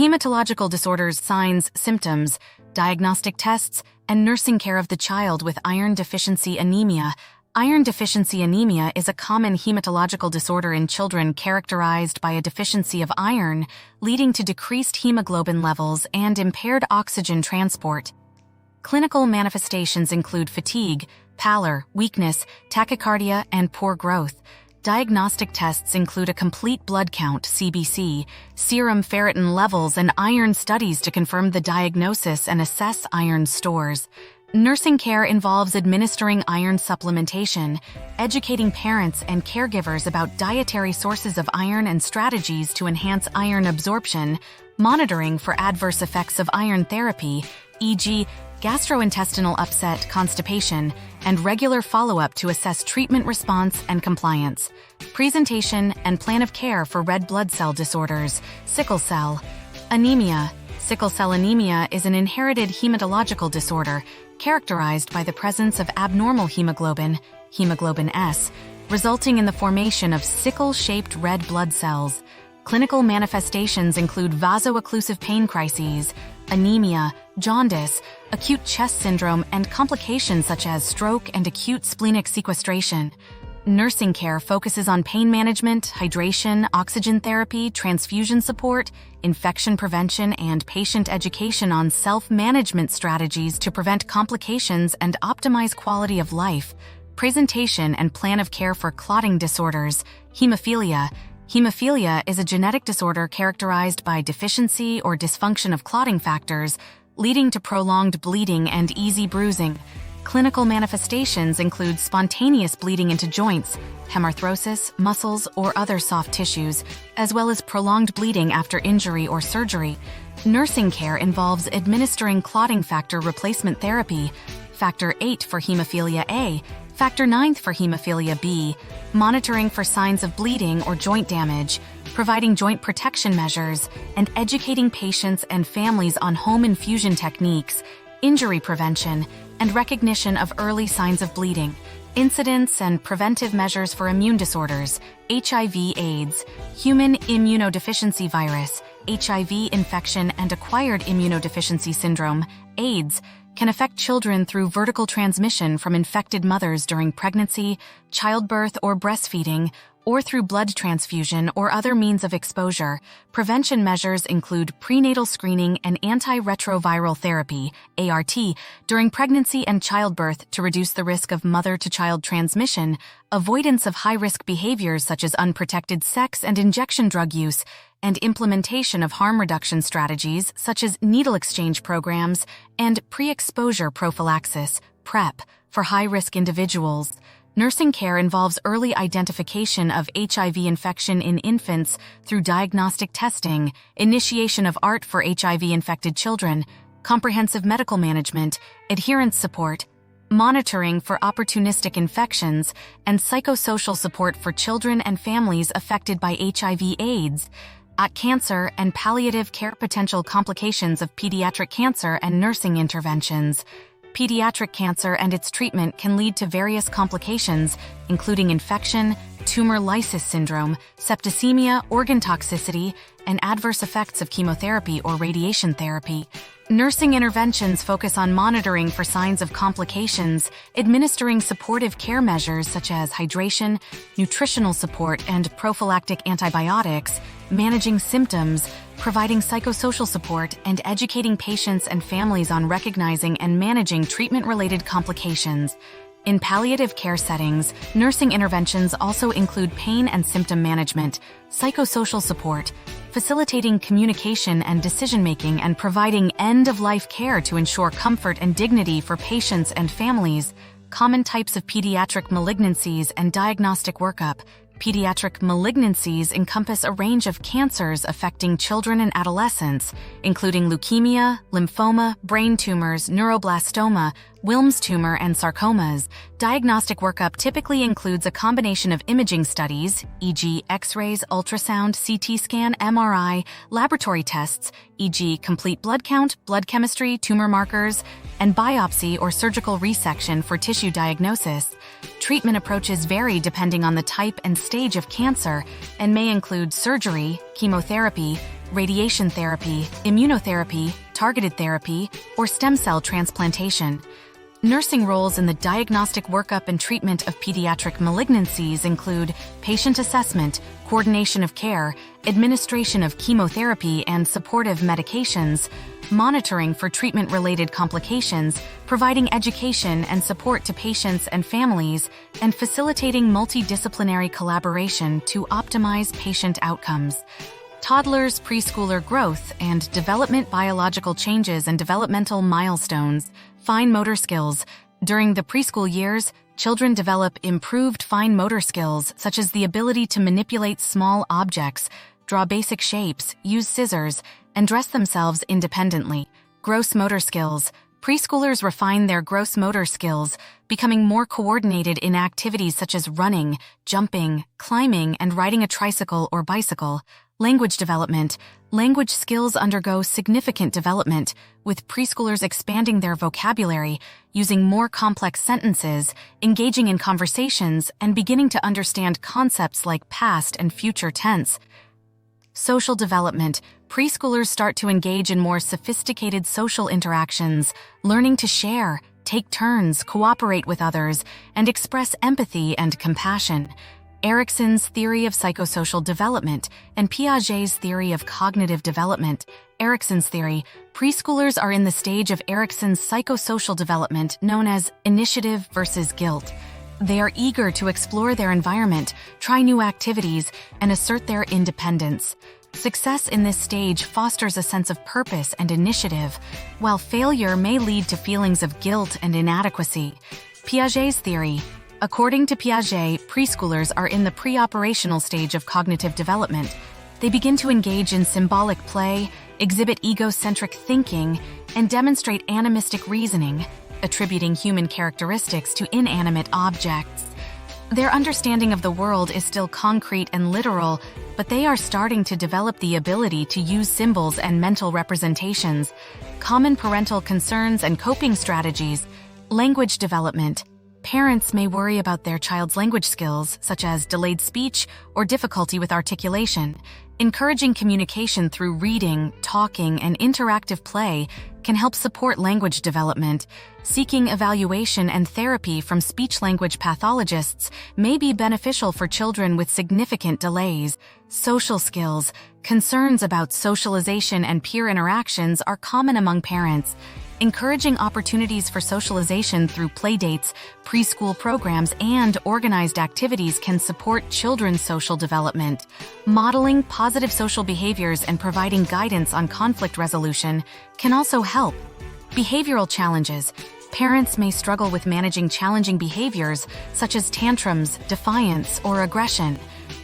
Hematological disorders, signs, symptoms, diagnostic tests, and nursing care of the child with iron deficiency anemia. Iron deficiency anemia is a common hematological disorder in children characterized by a deficiency of iron, leading to decreased hemoglobin levels and impaired oxygen transport. Clinical manifestations include fatigue, pallor, weakness, tachycardia, and poor growth. Diagnostic tests include a complete blood count (CBC), serum ferritin levels, and iron studies to confirm the diagnosis and assess iron stores. Nursing care involves administering iron supplementation, educating parents and caregivers about dietary sources of iron and strategies to enhance iron absorption, monitoring for adverse effects of iron therapy, e.g., gastrointestinal upset, constipation, and regular follow-up to assess treatment response and compliance. Presentation and plan of care for red blood cell disorders, sickle cell anemia. Sickle cell anemia is an inherited hematological disorder characterized by the presence of abnormal hemoglobin, hemoglobin S, resulting in the formation of sickle-shaped red blood cells. Clinical manifestations include vaso-occlusive pain crises, anemia, jaundice, acute chest syndrome, and complications such as stroke and acute splenic sequestration. Nursing care focuses on pain management, hydration, oxygen therapy, transfusion support, infection prevention, and patient education on self-management strategies to prevent complications and optimize quality of life. Presentation and plan of care for clotting disorders, hemophilia. Hemophilia is a genetic disorder characterized by deficiency or dysfunction of clotting factors, leading to prolonged bleeding and easy bruising. Clinical manifestations include spontaneous bleeding into joints, hemarthrosis, muscles, or other soft tissues, as well as prolonged bleeding after injury or surgery. Nursing care involves administering clotting factor replacement therapy, factor VIII for hemophilia A, factor IX for hemophilia B, monitoring for signs of bleeding or joint damage, providing joint protection measures, and educating patients and families on home infusion techniques, injury prevention, and recognition of early signs of bleeding, incidence and preventive measures for immune disorders, HIV/AIDS, human immunodeficiency virus, HIV infection and acquired immunodeficiency syndrome, AIDS, can affect children through vertical transmission from infected mothers during pregnancy, childbirth, or breastfeeding, or through blood transfusion or other means of exposure. Prevention measures include prenatal screening and antiretroviral therapy, ART, during pregnancy and childbirth to reduce the risk of mother-to-child transmission, avoidance of high-risk behaviors such as unprotected sex and injection drug use, and implementation of harm reduction strategies such as needle exchange programs and pre-exposure prophylaxis, PrEP, for high-risk individuals. Nursing care involves early identification of HIV infection in infants through diagnostic testing, initiation of ART for HIV-infected children, comprehensive medical management, adherence support, monitoring for opportunistic infections, and psychosocial support for children and families affected by HIV/AIDS, cancer and palliative care, potential complications of pediatric cancer and nursing interventions. Pediatric cancer and its treatment can lead to various complications, including infection, tumor lysis syndrome, septicemia, organ toxicity, and adverse effects of chemotherapy or radiation therapy. Nursing interventions focus on monitoring for signs of complications, administering supportive care measures such as hydration, nutritional support, and prophylactic antibiotics, managing symptoms, providing psychosocial support, and educating patients and families on recognizing and managing treatment-related complications. In palliative care settings, nursing interventions also include pain and symptom management, psychosocial support, facilitating communication and decision-making, and providing end-of-life care to ensure comfort and dignity for patients and families. Common types of pediatric malignancies and diagnostic workup. Pediatric malignancies encompass a range of cancers affecting children and adolescents, including leukemia, lymphoma, brain tumors, neuroblastoma, Wilms tumor, and sarcomas. Diagnostic workup typically includes a combination of imaging studies, e.g. X-rays, ultrasound, CT scan, MRI, laboratory tests, e.g. complete blood count, blood chemistry, tumor markers, and biopsy or surgical resection for tissue diagnosis. Treatment approaches vary depending on the type and stage of cancer and may include surgery, chemotherapy, radiation therapy, immunotherapy, targeted therapy, or stem cell transplantation. Nursing roles in the diagnostic workup and treatment of pediatric malignancies include patient assessment, coordination of care, administration of chemotherapy and supportive medications, monitoring for treatment-related complications, providing education and support to patients and families, and facilitating multidisciplinary collaboration to optimize patient outcomes. Toddlers' preschooler growth and development, biological changes and developmental milestones, fine motor skills. During the preschool years, children develop improved fine motor skills such as the ability to manipulate small objects, draw basic shapes, use scissors, and dress themselves independently. Gross motor skills. Preschoolers refine their gross motor skills, becoming more coordinated in activities such as running, jumping, climbing, and riding a tricycle or bicycle. Language development. Language skills undergo significant development, with preschoolers expanding their vocabulary, using more complex sentences, engaging in conversations, and beginning to understand concepts like past and future tense. Social development. Preschoolers start to engage in more sophisticated social interactions, learning to share, take turns, cooperate with others, and express empathy and compassion. Erikson's theory of psychosocial development and Piaget's theory of cognitive development. Erikson's theory. Preschoolers are in the stage of Erikson's psychosocial development known as initiative versus guilt. They are eager to explore their environment, try new activities, and assert their independence. Success in this stage fosters a sense of purpose and initiative, while failure may lead to feelings of guilt and inadequacy. Piaget's theory. According to Piaget, preschoolers are in the pre-operational stage of cognitive development. They begin to engage in symbolic play, exhibit egocentric thinking, and demonstrate animistic reasoning, attributing human characteristics to inanimate objects. Their understanding of the world is still concrete and literal, but they are starting to develop the ability to use symbols and mental representations. Common parental concerns and coping strategies. Language development. Parents may worry about their child's language skills, such as delayed speech or difficulty with articulation. Encouraging communication through reading, talking, and interactive play can help support language development. Seeking evaluation and therapy from speech-language pathologists may be beneficial for children with significant delays. Social skills. Concerns about socialization and peer interactions are common among parents. Encouraging opportunities for socialization through playdates, preschool programs, and organized activities can support children's social development. Modeling positive social behaviors and providing guidance on conflict resolution can also help. Behavioral challenges. Parents may struggle with managing challenging behaviors such as tantrums, defiance, or aggression.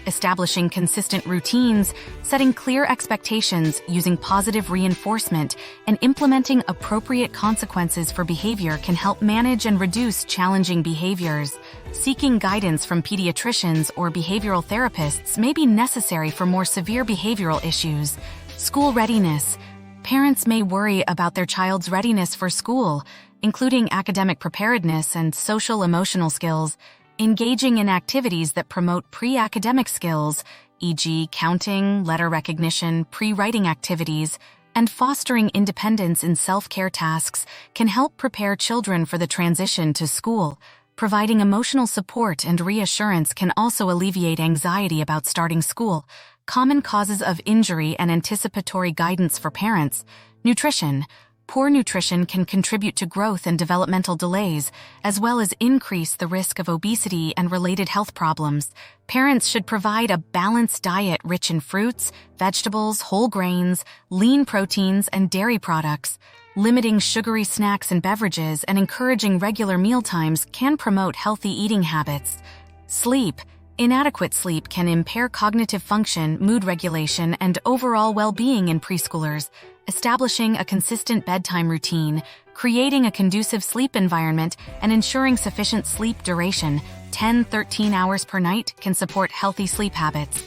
Establishing consistent routines, setting clear expectations, using positive reinforcement, and implementing appropriate consequences for behavior can help manage and reduce challenging behaviors. Seeking guidance from pediatricians or behavioral therapists may be necessary for more severe behavioral issues. School readiness. Parents may worry about their child's readiness for school, including academic preparedness and social-emotional skills. Engaging in activities that promote pre-academic skills, e.g., counting, letter recognition, pre-writing activities, and fostering independence in self-care tasks can help prepare children for the transition to school. Providing emotional support and reassurance can also alleviate anxiety about starting school. Common causes of injury and anticipatory guidance for parents. Nutrition. Poor nutrition can contribute to growth and developmental delays, as well as increase the risk of obesity and related health problems. Parents should provide a balanced diet rich in fruits, vegetables, whole grains, lean proteins, and dairy products. Limiting sugary snacks and beverages and encouraging regular mealtimes can promote healthy eating habits. Sleep. Inadequate sleep can impair cognitive function, mood regulation, and overall well-being in preschoolers. Establishing a consistent bedtime routine, creating a conducive sleep environment, and ensuring sufficient sleep duration, 10-13 hours per night, can support healthy sleep habits.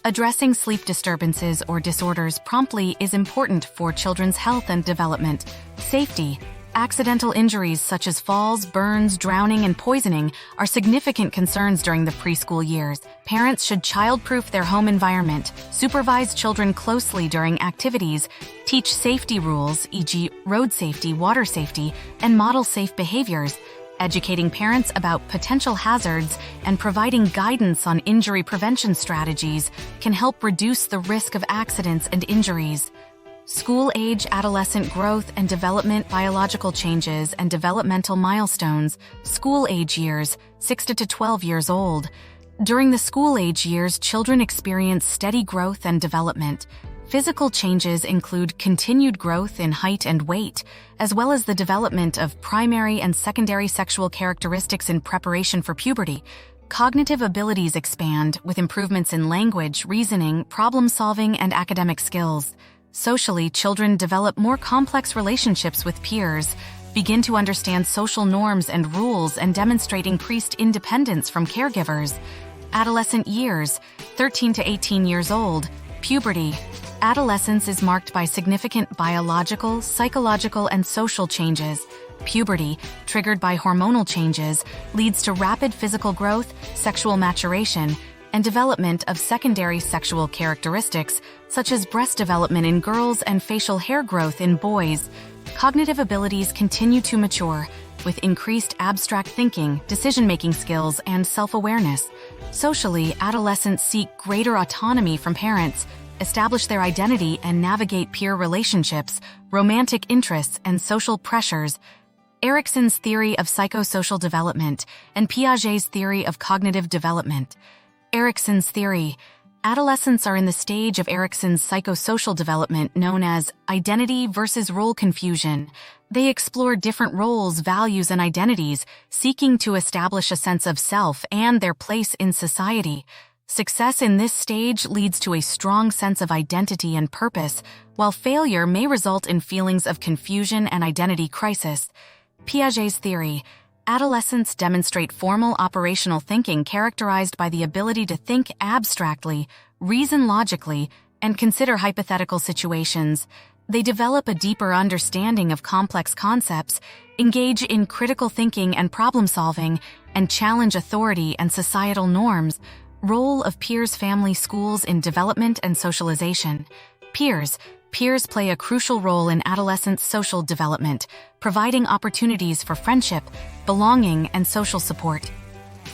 Addressing sleep disturbances or disorders promptly is important for children's health and development. Safety. Accidental injuries such as falls, burns, drowning, and poisoning are significant concerns during the preschool years. Parents should child-proof their home environment, supervise children closely during activities, teach safety rules, e.g., road safety, water safety, and model safe behaviors. Educating parents about potential hazards and providing guidance on injury prevention strategies can help reduce the risk of accidents and injuries. School-age adolescent growth and development, biological changes and developmental milestones. School-age years, 6 to 12 years old. During the school-age years, children experience steady growth and development. Physical changes include continued growth in height and weight, as well as the development of primary and secondary sexual characteristics in preparation for puberty. Cognitive abilities expand with improvements in language, reasoning, problem-solving, and academic skills. Socially, children develop more complex relationships with peers, begin to understand social norms and rules, and demonstrate increased independence from caregivers. Adolescent years, 13 to 18 years old. Puberty. Adolescence is marked by significant biological, psychological, and social changes. Puberty, triggered by hormonal changes, leads to rapid physical growth, sexual maturation, and development of secondary sexual characteristics, such as breast development in girls and facial hair growth in boys. Cognitive abilities continue to mature, with increased abstract thinking, decision-making skills, and self-awareness. Socially, adolescents seek greater autonomy from parents, establish their identity, and navigate peer relationships, romantic interests, and social pressures. Erikson's theory of psychosocial development and Piaget's theory of cognitive development. Erikson's theory. Adolescents are in the stage of Erikson's psychosocial development known as identity versus role confusion. They explore different roles, values, and identities, seeking to establish a sense of self and their place in society. Success in this stage leads to a strong sense of identity and purpose, while failure may result in feelings of confusion and identity crisis. Piaget's theory. Adolescents demonstrate formal operational thinking characterized by the ability to think abstractly, reason logically, and consider hypothetical situations. They develop a deeper understanding of complex concepts, engage in critical thinking and problem-solving, and challenge authority and societal norms. Role of peers, family, schools in development and socialization. Peers. Peers play a crucial role in adolescent social development, providing opportunities for friendship, belonging, and social support.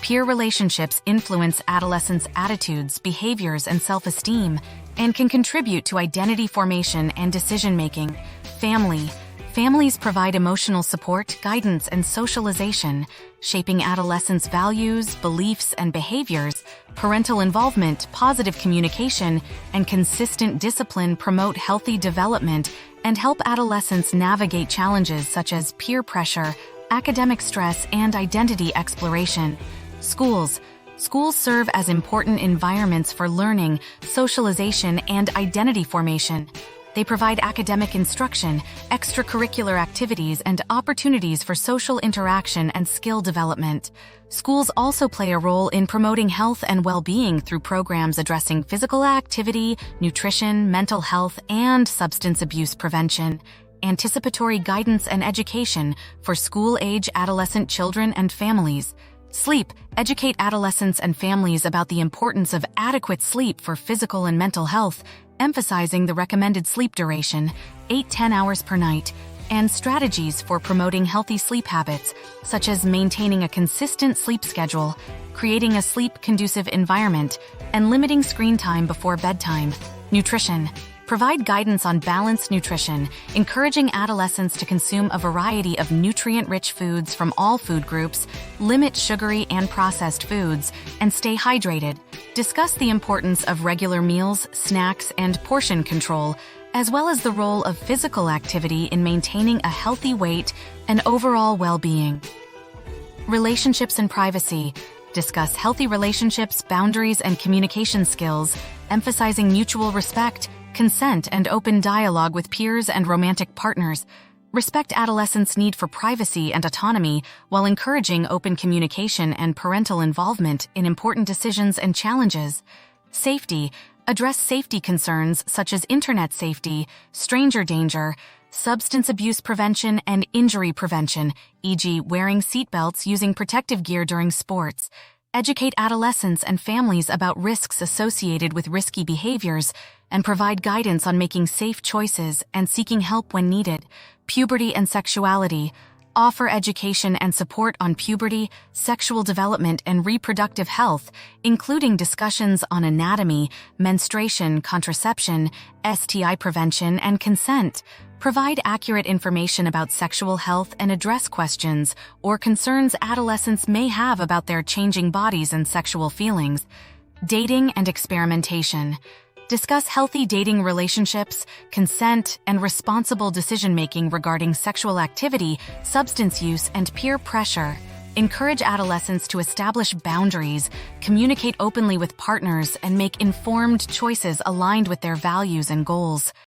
Peer relationships influence adolescents' attitudes, behaviors, and self-esteem, and can contribute to identity formation and decision-making. Family. Families provide emotional support, guidance, and socialization, shaping adolescents' values, beliefs, and behaviors. Parental involvement, positive communication, and consistent discipline promote healthy development and help adolescents navigate challenges such as peer pressure, academic stress, and identity exploration. Schools. Schools serve as important environments for learning, socialization, and identity formation. They provide academic instruction, extracurricular activities, and opportunities for social interaction and skill development. Schools also play a role in promoting health and well-being through programs addressing physical activity, nutrition, mental health, and substance abuse prevention. Anticipatory guidance and education for school-age adolescent children and families. Sleep. Educate adolescents and families about the importance of adequate sleep for physical and mental health, emphasizing the recommended sleep duration, 8-10 hours per night, and strategies for promoting healthy sleep habits, such as maintaining a consistent sleep schedule, creating a sleep-conducive environment, and limiting screen time before bedtime. Nutrition. Provide guidance on balanced nutrition, encouraging adolescents to consume a variety of nutrient-rich foods from all food groups, limit sugary and processed foods, and stay hydrated. Discuss the importance of regular meals, snacks, and portion control, as well as the role of physical activity in maintaining a healthy weight and overall well-being. Relationships and privacy. Discuss healthy relationships, boundaries, and communication skills, emphasizing mutual respect, consent, and open dialogue with peers and romantic partners. Respect adolescents' need for privacy and autonomy while encouraging open communication and parental involvement in important decisions and challenges. Safety. Address safety concerns such as internet safety, stranger danger, substance abuse prevention, and injury prevention, e.g., wearing seatbelts, using protective gear during sports. Educate adolescents and families about risks associated with risky behaviors, and provide guidance on making safe choices and seeking help when needed. Puberty and sexuality. Offer education and support on puberty, sexual development, and reproductive health, including discussions on anatomy, menstruation, contraception, STI prevention, and consent. Provide accurate information about sexual health and address questions or concerns adolescents may have about their changing bodies and sexual feelings. Dating and experimentation. Discuss healthy dating relationships, consent, and responsible decision-making regarding sexual activity, substance use, and peer pressure. Encourage adolescents to establish boundaries, communicate openly with partners, and make informed choices aligned with their values and goals.